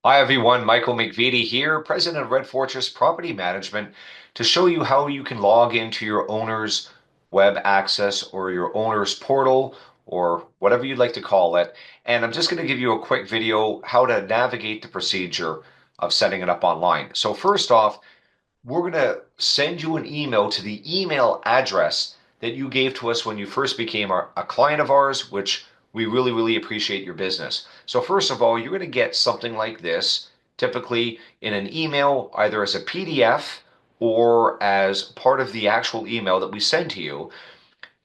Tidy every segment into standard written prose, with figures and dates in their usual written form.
Hi everyone, Michael McVitie here, President of Red Fortress Property Management, to show you how you can log into your owner's web access or your owner's portal or whatever you'd like to call it. And I'm just going to give you a quick video how to navigate the procedure of setting it up online. So first off, we're going to send you an email to the email address that you gave to us when you first became a client of ours, which we really, really appreciate your business. So first of all, you're going to get something like this, typically in an email, either as a PDF or as part of the actual email that we send to you.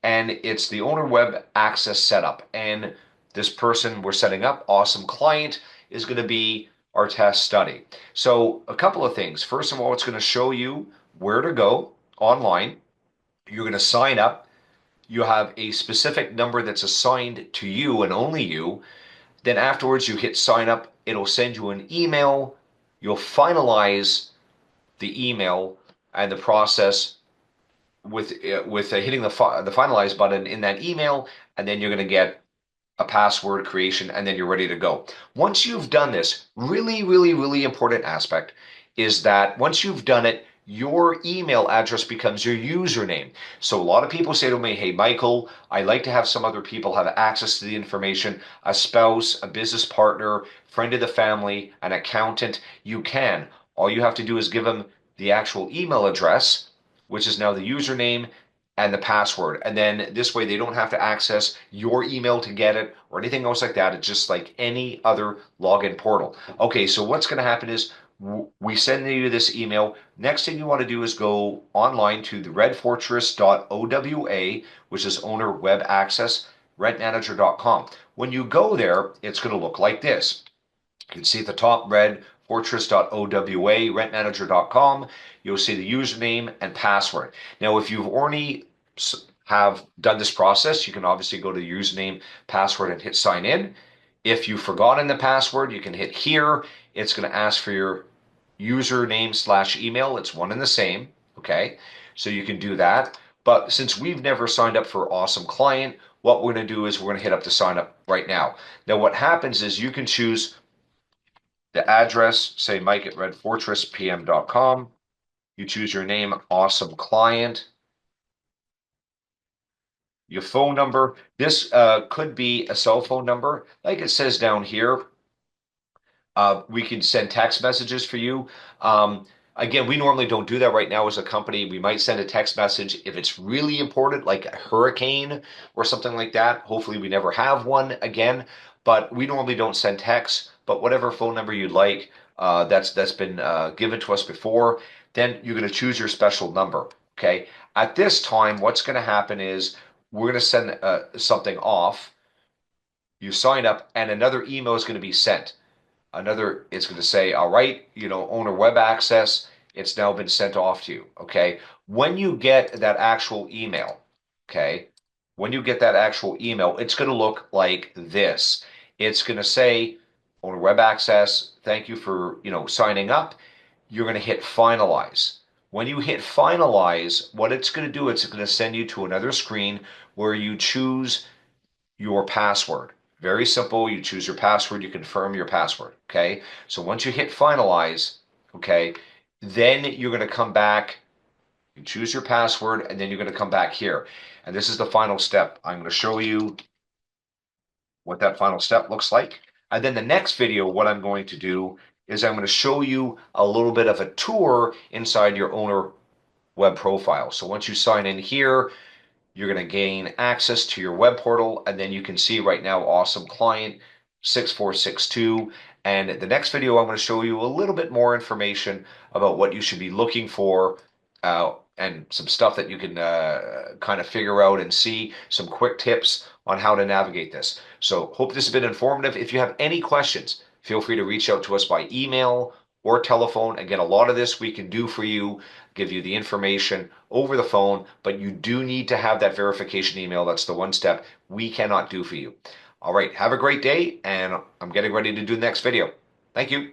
And it's the owner web access setup. And this person we're setting up, awesome client, is going to be our test study. So a couple of things. First of all, it's going to show you where to go online. You're going to sign up. You have a specific number that's assigned to you and only you. Then afterwards, you hit sign up. It'll send you an email. You'll finalize the email and the process with hitting the finalize button in that email, and then you're going to get a password creation, and then you're ready to go. Once you've done this, really, really, really important aspect is that once you've done it, your email address becomes your username. So a lot of people say to me, hey, Michael, I like to have some other people have access to the information, a spouse, a business partner, friend of the family, an accountant. You can. All you have to do is give them the actual email address, which is now the username and the password. And then this way they don't have to access your email to get it or anything else like that. It's just like any other login portal. Okay, so what's going to happen is we send you this email. Next thing you want to do is go online to the redfortress.owa, which is owner web access, rentmanager.com. When you go there, it's going to look like this. You can see at the top, redfortress.owa, rentmanager.com. You'll see the username and password. Now, if you've already have done this process, you can obviously go to the username, password, and hit sign in. If you've forgotten the password, you can hit here. It's going to ask for your username/email. It's one and the same. Okay, so you can do that. But since we've never signed up for Awesome Client, what we're going to do is we're going to hit up to sign up right now. Now, what happens is you can choose the address, say Mike at redfortresspm.com. You choose your name, Awesome Client, your phone number. This could be a cell phone number. Like it says down here, we can send text messages for you. Again, we normally don't do that right now as a company. We might send a text message if it's really important, like a hurricane or something like that. Hopefully, we never have one again, but we normally don't send texts. But whatever phone number you'd like, that's been given to us before, then you're going to choose your special number. Okay. At this time, what's going to happen is we're going to send something off. You sign up, and another email is going to be sent. It's going to say, all right, owner web access, it's now been sent off to you. Okay. When you get that actual email, okay, when you get that actual email, it's going to look like this. It's going to say, owner web access, thank you for, signing up. You're going to hit finalize. When you hit finalize, what it's going to do, it's going to send you to another screen where you choose your password. Very simple. You choose your password, you confirm your password. Okay. So once you hit finalize, okay, then you're going to come back, you choose your password, and then you're going to come back here. And this is the final step. I'm going to show you what that final step looks like. And then the next video, what I'm going to do is I'm going to show you a little bit of a tour inside your owner web profile. So once you sign in here, you're going to gain access to your web portal, and then you can see right now, awesome client 6462. And the next video, I'm going to show you a little bit more information about what you should be looking for and some stuff that you can kind of figure out and see some quick tips on how to navigate this. So hope this has been informative. If you have any questions, feel free to reach out to us by email or telephone. Again, a lot of this we can do for you, give you the information over the phone, but you do need to have that verification email. That's the one step we cannot do for you. All right, have a great day, and I'm getting ready to do the next video. Thank you.